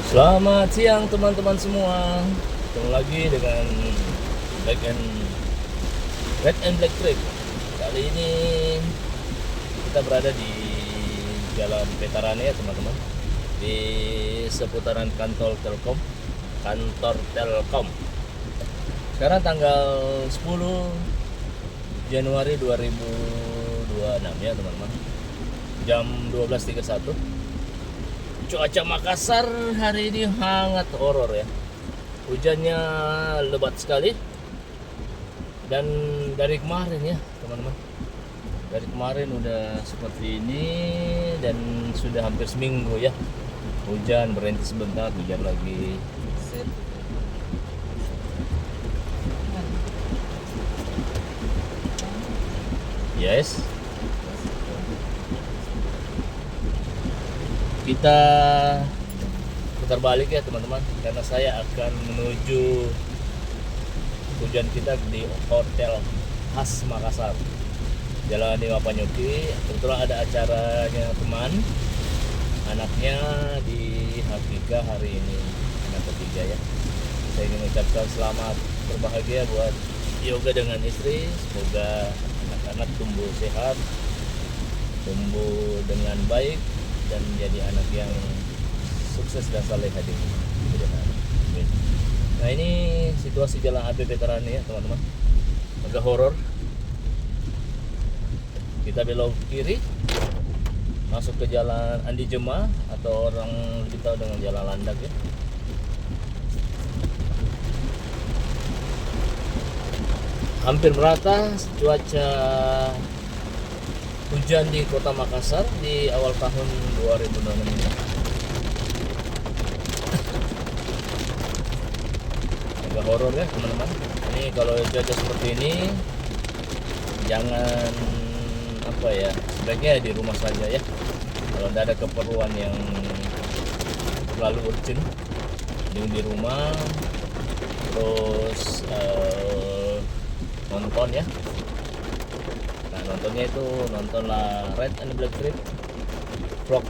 Selamat siang teman-teman semua. Ketemu lagi dengan Black and Red and Black Trip. Kali ini kita berada di Jalan Veteran ya teman-teman, di seputaran kantor Telkom. Sekarang tanggal 10 Januari 2026 ya teman-teman. Jam 12.31. Cuaca Makassar hari ini hangat horor ya. Hujannya lebat sekali. Dan dari kemarin ya teman-teman, dari kemarin udah seperti ini dan sudah hampir seminggu ya. Hujan berhenti sebentar, hujan lagi. Yes. Kita putar balik ya teman-teman, karena saya akan menuju tujuan kita di hotel khas Makassar, Jalan Dewa Panyuki. Kebetulan ada acaranya teman anaknya di Hakika hari ini, anak ketiga ya. Saya ingin mengucapkan selamat berbahagia buat Yoga dengan istri. Semoga anak-anak tumbuh sehat, tumbuh dengan baik, dan menjadi anak yang sukses dan saleh di kemudian. Nah, ini situasi jalan AP Veteran ya teman-teman, agak horor. Kita belok kiri masuk ke jalan Andi Jema, atau orang lebih tahu dengan jalan Landak ya. Hampir merata cuaca hujan di kota Makassar di awal tahun 2026 ini. Agak horor ya teman-teman. Ini kalau cuaca seperti ini jangan sebaiknya di rumah saja ya. Kalau tidak ada keperluan yang terlalu urgent, di rumah terus nonton ya. Nontonnya itu nontonlah Red and Black Trip vlog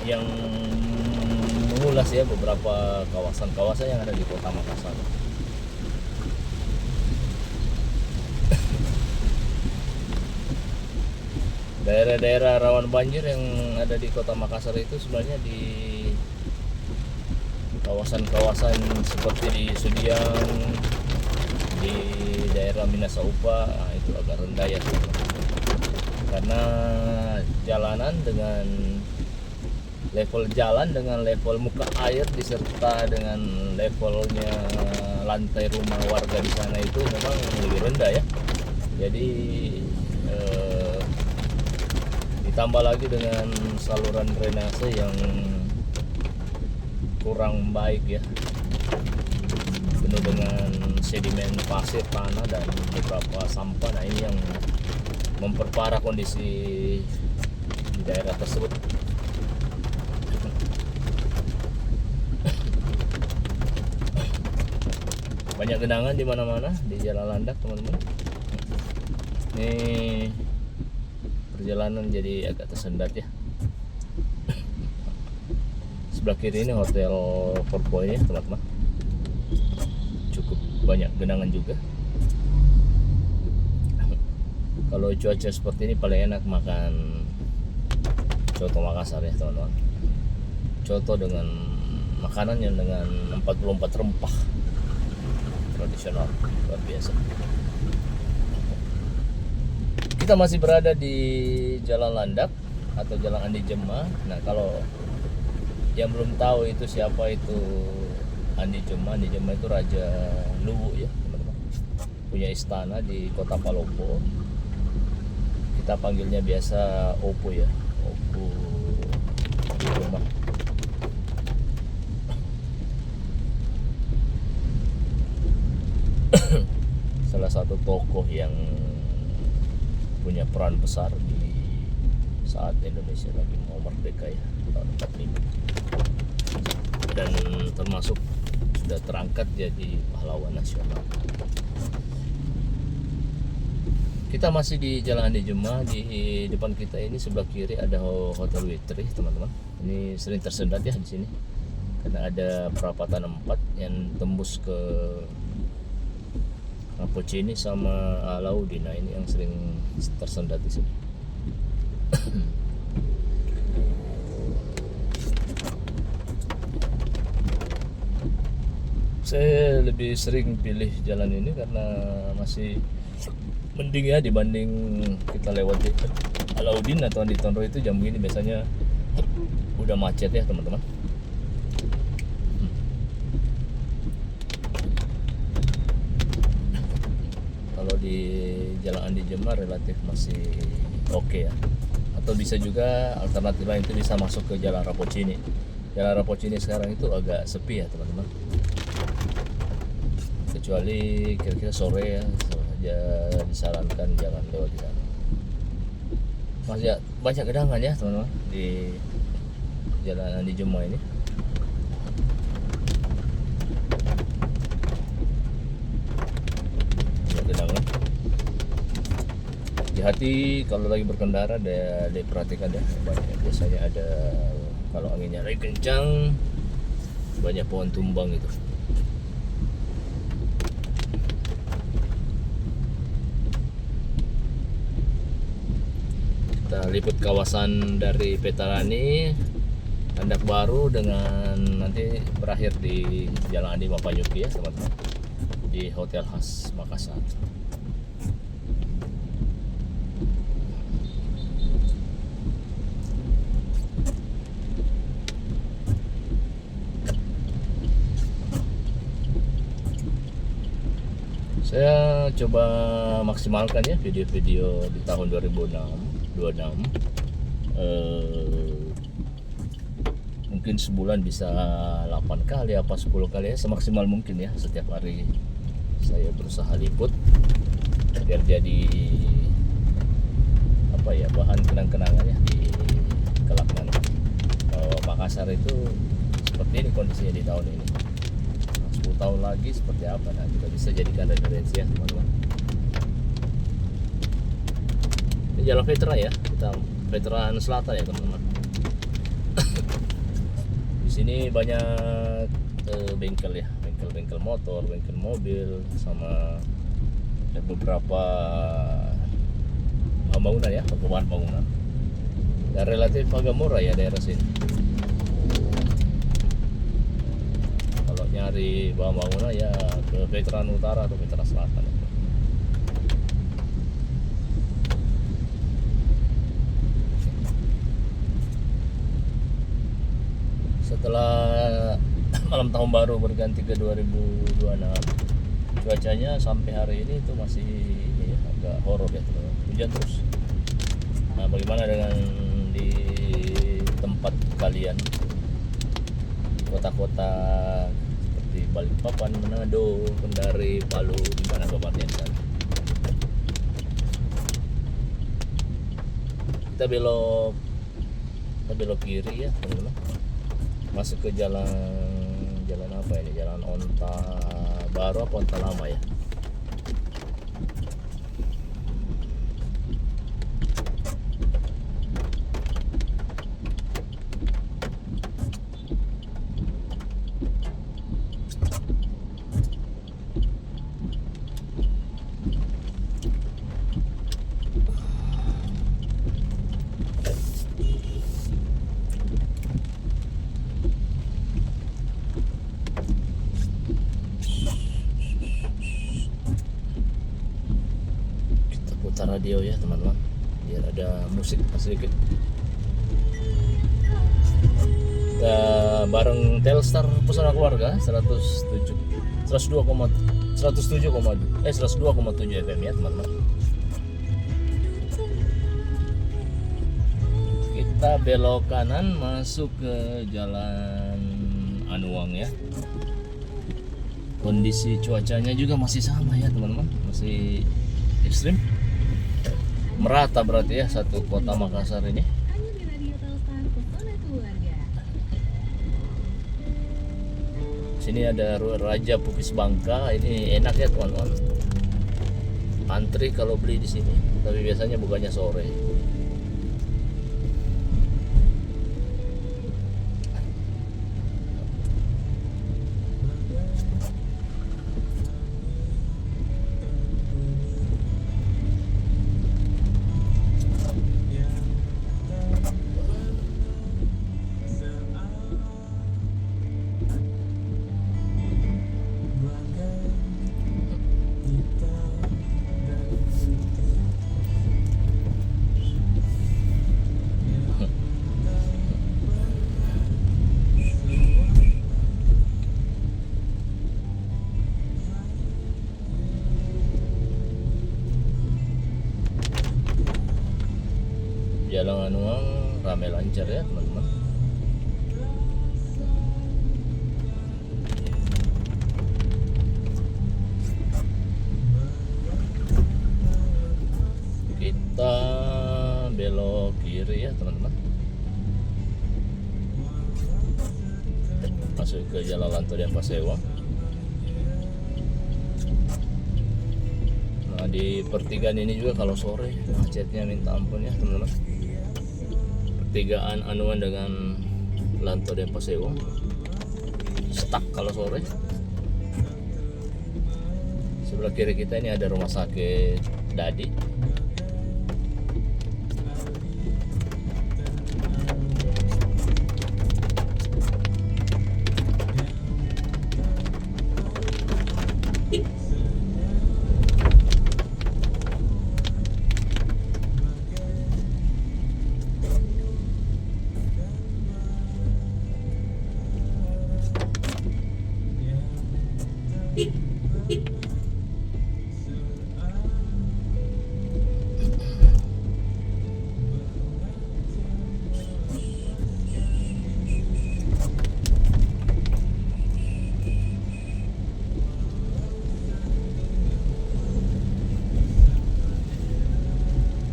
yang mengulas ya beberapa kawasan-kawasan yang ada di kota Makassar. Daerah-daerah rawan banjir yang ada di kota Makassar itu sebenarnya di kawasan-kawasan seperti di Sudiang, di daerah Minasaupa, itu agak rendah ya, karena jalanan dengan level jalan dengan level muka air diserta dengan levelnya lantai rumah warga di sana itu memang lebih rendah ya. Jadi ditambah lagi dengan saluran drainase yang kurang baik ya, penuh dengan sedimen pasir, tanah, dan beberapa sampah. Nah, ini yang memperparah kondisi di daerah tersebut. Banyak genangan di mana-mana di Jalan Landak teman-teman. Ini perjalanan jadi agak tersendat ya. Sebelah kiri ini hotel Four Point ya teman-teman. Cukup banyak genangan juga. Kalau cuaca seperti ini paling enak makan coto Makassar ya teman-teman. Coto dengan makanan yang dengan 44 rempah tradisional, luar biasa. Kita masih berada di Jalan Landak atau Jalan Andi Jema. Nah, kalau yang belum tahu itu siapa itu Andi Jema itu Raja Luwu ya teman-teman, punya istana di kota Palopo. Kita panggilnya biasa Opo ya, Opo Jema. Salah satu tokoh yang punya peran besar di saat Indonesia lagi mau merdeka ya, tahun 45, dan termasuk sudah terangkat jadi pahlawan nasional. Kita masih di Jalan Andi Juma. Di depan kita ini sebelah kiri ada Hotel Witri, teman-teman. Ini sering tersendat ya di sini karena ada perapatan 4 yang tembus ke Rapocini sama Alauddin. Nah, ini yang sering tersendat di sini. Saya lebih sering pilih jalan ini karena masih mending ya dibanding kita lewat Alauddin atau Andi Tondro. Itu jam begini biasanya udah macet ya teman-teman. Kalau di Jalan Andi Jema relatif masih oke ya. Atau bisa juga alternatif lain itu bisa masuk ke Jalan Rapocini. Jalan Rapocini sekarang itu agak sepi ya teman-teman. Kecuali kira-kira sore ya, saja disarankan jangan lewat di sana. Masih banyak gedangan ya teman-teman di Jalan Andi Jema ini. Banyak gedangan. Hati-hati kalau lagi berkendara, diperhatikan deh. Biasanya ada kalau anginnya lagi kencang, banyak pohon tumbang itu. Kita liput kawasan dari Petarani, Landak Baru dengan nanti berakhir di Jalan Andi Mapanyuki ya teman-teman, di Hotel Khas Makassar. Saya coba maksimalkan ya video-video di tahun 2026. Mungkin sebulan bisa 8 kali apa 10 kali ya, semaksimal mungkin ya. Setiap hari saya berusaha liput biar jadi apa ya, bahan kenang-kenangan ya di kelak nanti. Makassar itu seperti ini kondisinya di tahun ini. 10 tahun lagi seperti apa, nah kita bisa jadikan referensi ya teman-teman. Ini jalan veteran ya, kita veteran selatan ya teman-teman. Di sini banyak bengkel ya, bengkel motor, bengkel mobil, sama beberapa bangunan ya, bahan bangunan. Dan relatif agak murah ya daerah sini. Kalau nyari bahan bangunan ya ke veteran utara atau veteran selatan. Setelah malam tahun baru berganti ke 2026, cuacanya sampai hari ini itu masih ini ya, agak horor ya teman-teman. Hujan terus. Nah, bagaimana dengan di tempat kalian, kota-kota seperti Balikpapan, Manado, Kendari, Palu, di mana kabarnya sekarang? Kita belok kiri ya teman-teman, masuk ke jalan apa ini, jalan Onta Baru apa Onta Lama ya. Radio ya teman-teman, biar ada musik sedikit. Bareng Telstar Pesona Keluarga 102,7 FM ya teman-teman. Kita belok kanan masuk ke Jalan Anuang ya. Kondisi cuacanya juga masih sama ya teman-teman, masih ekstrim. Merata berarti ya satu kota Makassar ini. Sini ada Raja Pukis Bangka, ini enak ya teman-teman. antri kalau beli di sini, tapi biasanya bukannya sore. Jalan Anuang rame lancar ya teman-teman. Kita belok kiri ya teman-teman, masuk ke Jalan Lanto Denpasar. Nah di pertigaan ini juga kalau sore macetnya minta ampun ya teman-teman. Pertigaan Anuan dengan Lanto Denpasar stuck kalau sore. Sebelah kiri kita ini ada rumah sakit Dadi.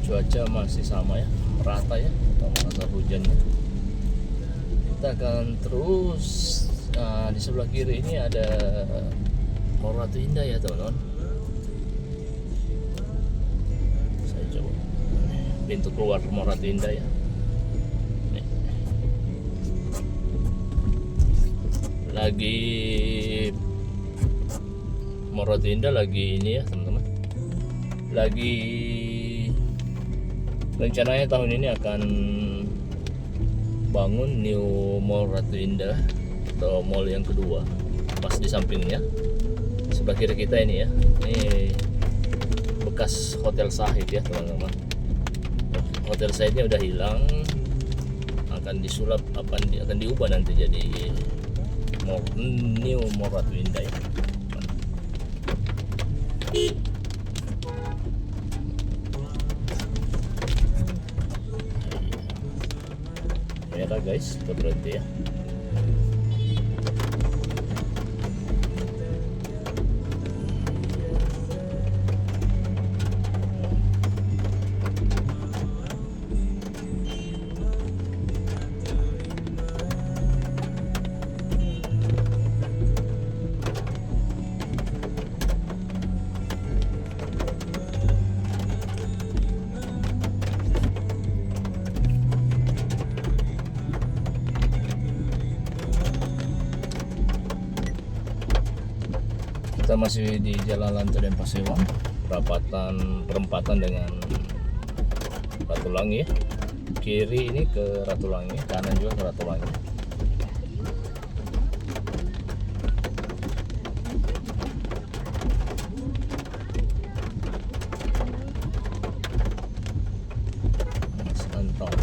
Cuaca masih sama ya, merata ya, masa hujannya. Kita akan terus di sebelah kiri ini ada Mall Ratu Indah ya teman-teman. Saya coba pintu keluar Mall Ratu Indah ya. Nih. Lagi Mall Ratu Indah lagi ini ya teman-teman. Lagi rencananya tahun ini akan bangun New Mall Ratu Indah atau mall yang kedua, pas di sampingnya sebelah kiri kita ini ya. Ini bekas Hotel Sahid ya teman-teman. Hotel Sahidnya udah hilang, akan disulap, akan diubah nanti jadi New Mall Ratu Indah ya. Ternyata guys, kita berhenti ya. Kita masih di Jalan Lanto Denpasar, perempatan dengan Ratulangi ya. Kiri ini ke Ratulangi, kanan juga ke Ratulangi. Mantap.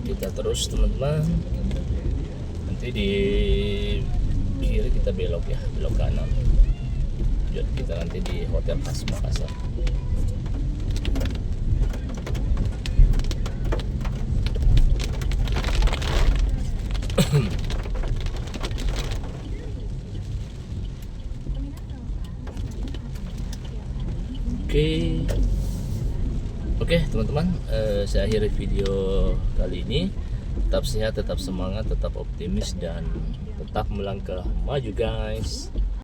Kita terus teman-teman, nanti di kiri kita belok ya, belok kanan. Tujuan kita nanti di Hotel Khas Makassar. Oke, Oke teman-teman, saya akhiri video kali ini. Tetap sehat, tetap semangat, tetap optimis, dan tetap melangkah maju guys.